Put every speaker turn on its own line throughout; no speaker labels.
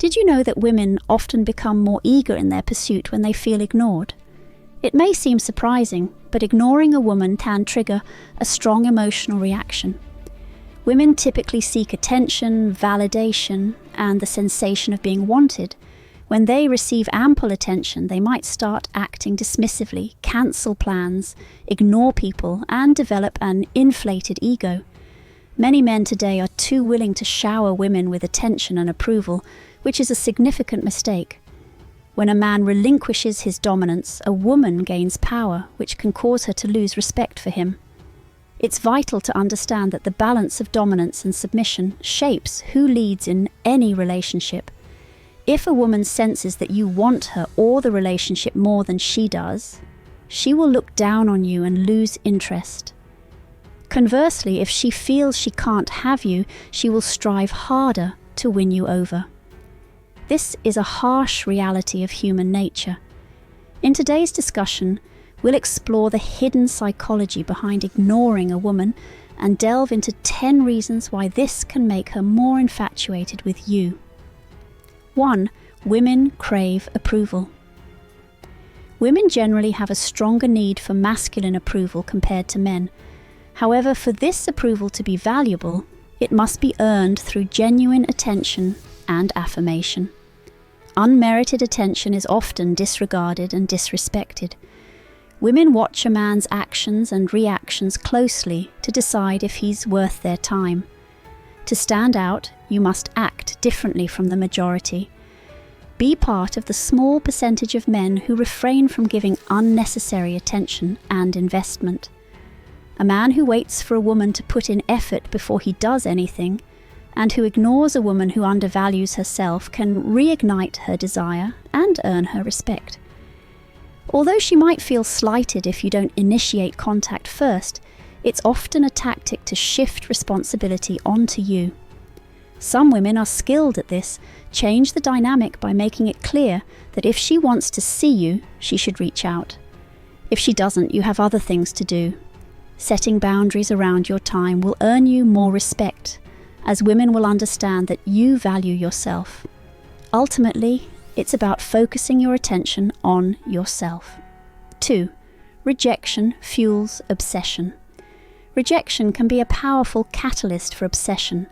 Did you know that women often become more eager in their pursuit when they feel ignored? It may seem surprising, but ignoring a woman can trigger a strong emotional reaction. Women typically seek attention, validation, and the sensation of being wanted. When they receive ample attention, they might start acting dismissively, cancel plans, ignore people, and develop an inflated ego. Many men today are too willing to shower women with attention and approval, which is a significant mistake. When a man relinquishes his dominance, a woman gains power, which can cause her to lose respect for him. It's vital to understand that the balance of dominance and submission shapes who leads in any relationship. If a woman senses that you want her or the relationship more than she does, she will look down on you and lose interest. Conversely, if she feels she can't have you, she will strive harder to win you over. This is a harsh reality of human nature. In today's discussion, we'll explore the hidden psychology behind ignoring a woman and delve into 10 reasons why this can make her more infatuated with you. 1. Women crave approval. Women generally have a stronger need for masculine approval compared to men. However, for this approval to be valuable, it must be earned through genuine attention and affirmation. Unmerited attention is often disregarded and disrespected. Women watch a man's actions and reactions closely to decide if he's worth their time. To stand out, you must act differently from the majority. Be part of the small percentage of men who refrain from giving unnecessary attention and investment. A man who waits for a woman to put in effort before he does anything, and who ignores a woman who undervalues herself, can reignite her desire and earn her respect. Although she might feel slighted if you don't initiate contact first, it's often a tactic to shift responsibility onto you. Some women are skilled at this. Change the dynamic by making it clear that if she wants to see you, she should reach out. If she doesn't, you have other things to do. Setting boundaries around your time will earn you more respect, as women will understand that you value yourself. Ultimately, it's about focusing your attention on yourself. 2. Rejection fuels obsession. Rejection can be a powerful catalyst for obsession.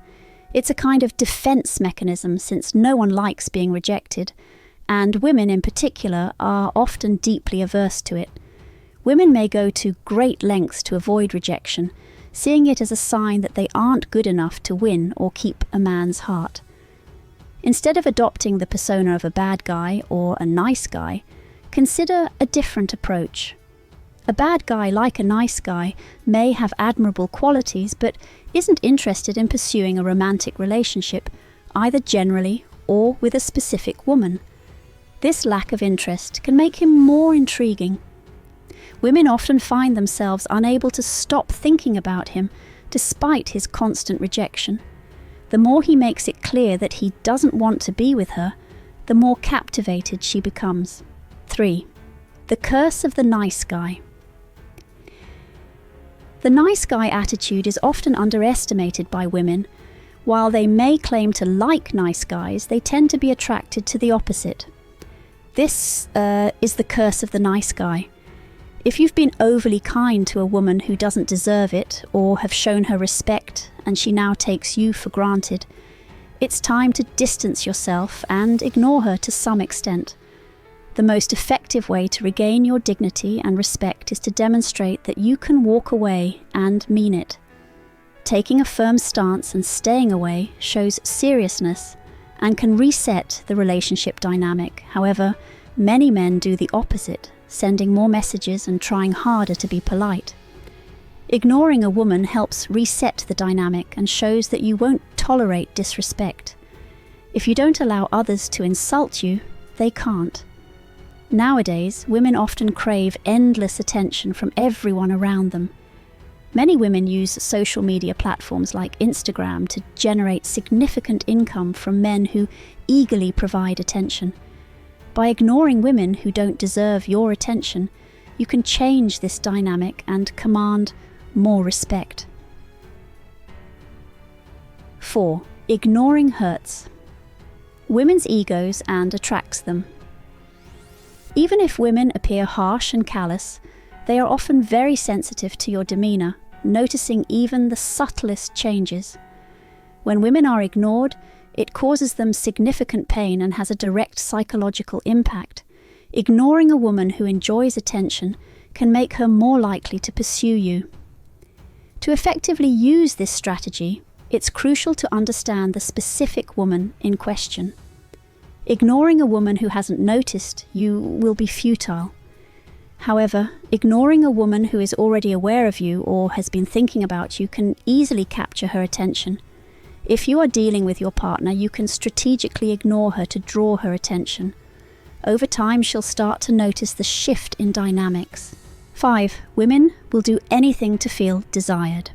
It's a kind of defense mechanism since no one likes being rejected, and women in particular are often deeply averse to it. Women may go to great lengths to avoid rejection, seeing it as a sign that they aren't good enough to win or keep a man's heart. Instead of adopting the persona of a bad guy or a nice guy, consider a different approach. A bad guy, like a nice guy, may have admirable qualities but isn't interested in pursuing a romantic relationship, either generally or with a specific woman. This lack of interest can make him more intriguing. Women often find themselves unable to stop thinking about him despite his constant rejection. The more he makes it clear that he doesn't want to be with her, the more captivated she becomes. 3. The curse of the nice guy. The nice guy attitude is often underestimated by women. While they may claim to like nice guys, they tend to be attracted to the opposite. This is the curse of the nice guy. If you've been overly kind to a woman who doesn't deserve it, or have shown her respect and she now takes you for granted, it's time to distance yourself and ignore her to some extent. The most effective way to regain your dignity and respect is to demonstrate that you can walk away and mean it. Taking a firm stance and staying away shows seriousness and can reset the relationship dynamic. However, many men do the opposite, sending more messages and trying harder to be polite. Ignoring a woman helps reset the dynamic and shows that you won't tolerate disrespect. If you don't allow others to insult you, they can't. Nowadays, women often crave endless attention from everyone around them. Many women use social media platforms like Instagram to generate significant income from men who eagerly provide attention. By ignoring women who don't deserve your attention, you can change this dynamic and command more respect. 4. Ignoring hurts. women's egos and attracts them. Even if women appear harsh and callous, they are often very sensitive to your demeanour, noticing even the subtlest changes. When women are ignored, it causes them significant pain and has a direct psychological impact. Ignoring a woman who enjoys attention can make her more likely to pursue you. To effectively use this strategy, it's crucial to understand the specific woman in question. Ignoring a woman who hasn't noticed you will be futile. However, ignoring a woman who is already aware of you or has been thinking about you can easily capture her attention. If you are dealing with your partner, you can strategically ignore her to draw her attention. Over time, she'll start to notice the shift in dynamics. 5. Women will do anything to feel desired.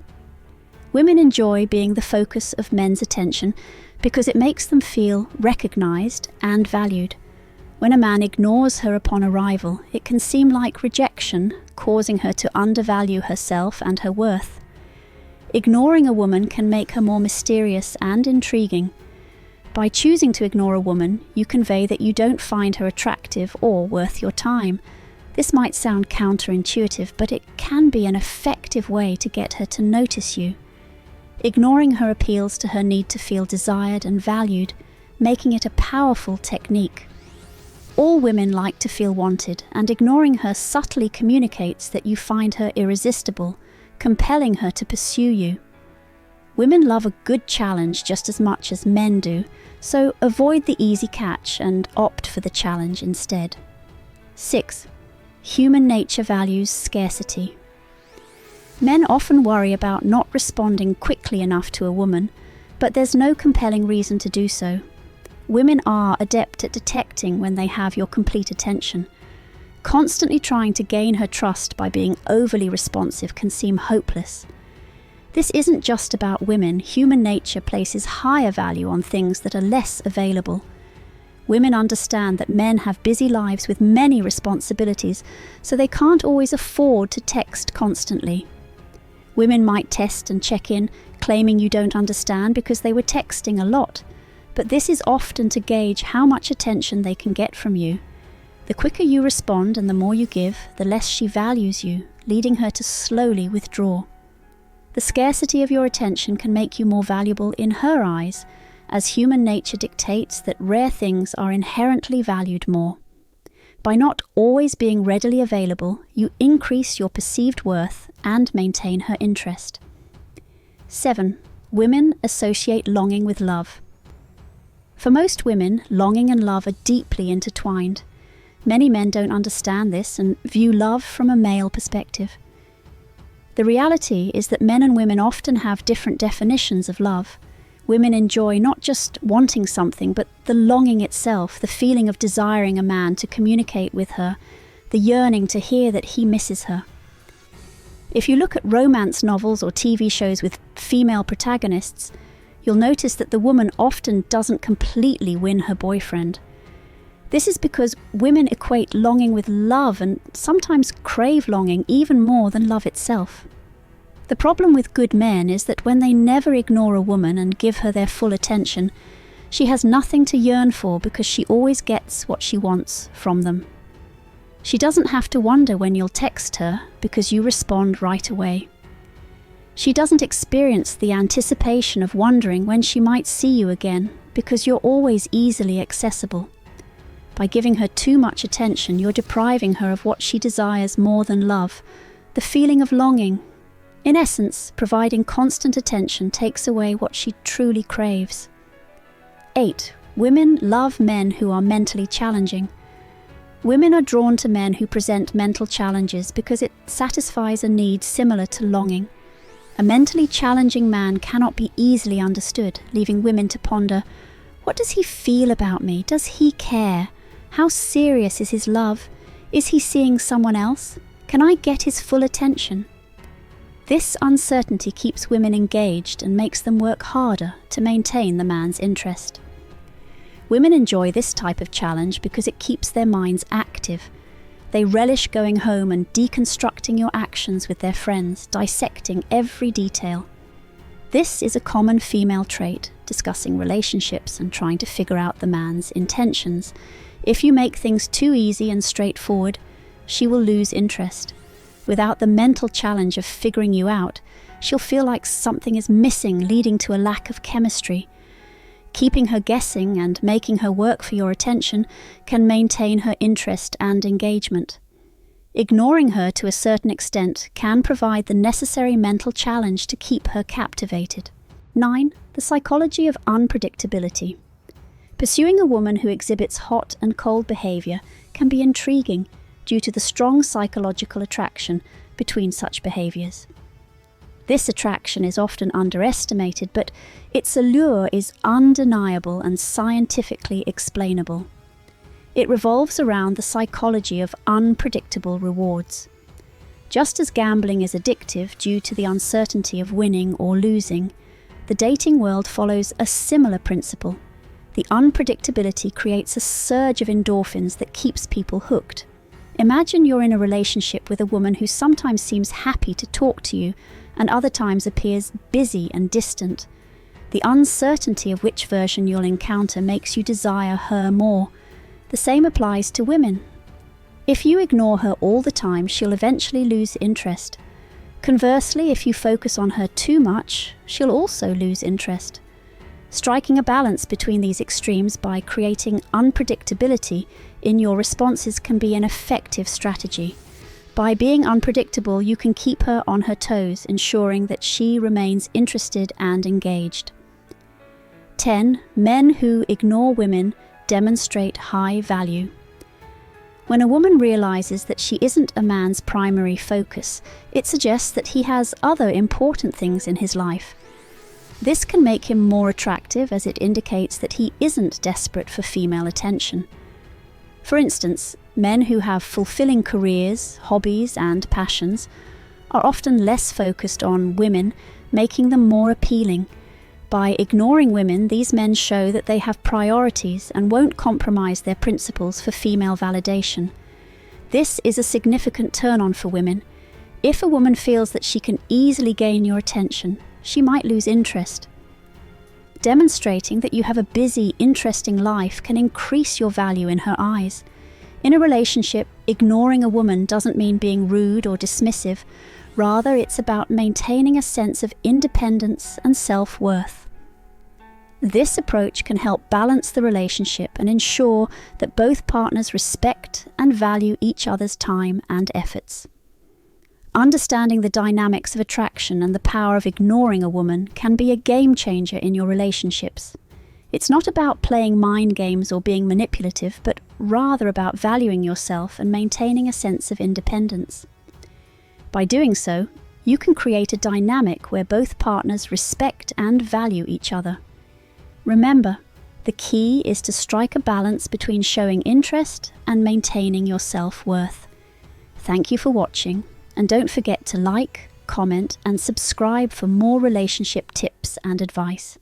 Women enjoy being the focus of men's attention because it makes them feel recognized and valued. When a man ignores her upon arrival, it can seem like rejection, causing her to undervalue herself and her worth. Ignoring a woman can make her more mysterious and intriguing. By choosing to ignore a woman, you convey that you don't find her attractive or worth your time. This might sound counterintuitive, but it can be an effective way to get her to notice you. Ignoring her appeals to her need to feel desired and valued, making it a powerful technique. All women like to feel wanted, and ignoring her subtly communicates that you find her irresistible, compelling her to pursue you. Women love a good challenge just as much as men do, so avoid the easy catch and opt for the challenge instead. 6. Human nature values scarcity. Men often worry about not responding quickly enough to a woman, but there's no compelling reason to do so. Women are adept at detecting when they have your complete attention. Constantly trying to gain her trust by being overly responsive can seem hopeless. This isn't just about women. Human nature places higher value on things that are less available. Women understand that men have busy lives with many responsibilities, so they can't always afford to text constantly. Women might test and check in, claiming you don't understand because they were texting a lot, but this is often to gauge how much attention they can get from you. The quicker you respond and the more you give, the less she values you, leading her to slowly withdraw. The scarcity of your attention can make you more valuable in her eyes, as human nature dictates that rare things are inherently valued more. By not always being readily available, you increase your perceived worth and maintain her interest. 7. Women associate longing with love. For most women, longing and love are deeply intertwined. Many men don't understand this and view love from a male perspective. The reality is that men and women often have different definitions of love. Women enjoy not just wanting something, but the longing itself, the feeling of desiring a man to communicate with her, the yearning to hear that he misses her. If you look at romance novels or TV shows with female protagonists, you'll notice that the woman often doesn't completely win her boyfriend. This is because women equate longing with love and sometimes crave longing even more than love itself. The problem with good men is that when they never ignore a woman and give her their full attention, she has nothing to yearn for because she always gets what she wants from them. She doesn't have to wonder when you'll text her because you respond right away. She doesn't experience the anticipation of wondering when she might see you again because you're always easily accessible. By giving her too much attention, you're depriving her of what she desires more than love, the feeling of longing. In essence, providing constant attention takes away what she truly craves. 8. Women love men who are mentally challenging. Women are drawn to men who present mental challenges because it satisfies a need similar to longing. A mentally challenging man cannot be easily understood, leaving women to ponder, what does he feel about me? Does he care? How serious is his love? Is he seeing someone else? Can I get his full attention? This uncertainty keeps women engaged and makes them work harder to maintain the man's interest. Women enjoy this type of challenge because it keeps their minds active. They relish going home and deconstructing your actions with their friends, dissecting every detail. This is a common female trait, discussing relationships and trying to figure out the man's intentions. If you make things too easy and straightforward, she will lose interest. Without the mental challenge of figuring you out, she'll feel like something is missing, leading to a lack of chemistry. Keeping her guessing and making her work for your attention can maintain her interest and engagement. Ignoring her to a certain extent can provide the necessary mental challenge to keep her captivated. 9. The psychology of unpredictability. Pursuing a woman who exhibits hot and cold behavior can be intriguing due to the strong psychological attraction between such behaviors. This attraction is often underestimated, but its allure is undeniable and scientifically explainable. It revolves around the psychology of unpredictable rewards. Just as gambling is addictive due to the uncertainty of winning or losing, the dating world follows a similar principle. The unpredictability creates a surge of endorphins that keeps people hooked. Imagine you're in a relationship with a woman who sometimes seems happy to talk to you and other times appears busy and distant. The uncertainty of which version you'll encounter makes you desire her more. The same applies to women. If you ignore her all the time, she'll eventually lose interest. Conversely, if you focus on her too much, she'll also lose interest. Striking a balance between these extremes by creating unpredictability in your responses can be an effective strategy. By being unpredictable, you can keep her on her toes, ensuring that she remains interested and engaged. 10. Men who ignore women demonstrate high value. When a woman realizes that she isn't a man's primary focus, it suggests that he has other important things in his life. This can make him more attractive, as it indicates that he isn't desperate for female attention. For instance, men who have fulfilling careers, hobbies, and passions are often less focused on women, making them more appealing. By ignoring women, these men show that they have priorities and won't compromise their principles for female validation. This is a significant turn-on for women. If a woman feels that she can easily gain your attention, she might lose interest. Demonstrating that you have a busy, interesting life can increase your value in her eyes. In a relationship, ignoring a woman doesn't mean being rude or dismissive. Rather, it's about maintaining a sense of independence and self-worth. This approach can help balance the relationship and ensure that both partners respect and value each other's time and efforts. Understanding the dynamics of attraction and the power of ignoring a woman can be a game changer in your relationships. It's not about playing mind games or being manipulative, but rather about valuing yourself and maintaining a sense of independence. By doing so, you can create a dynamic where both partners respect and value each other. Remember, the key is to strike a balance between showing interest and maintaining your self-worth. Thank you for watching, and don't forget to like, comment, and subscribe for more relationship tips and advice.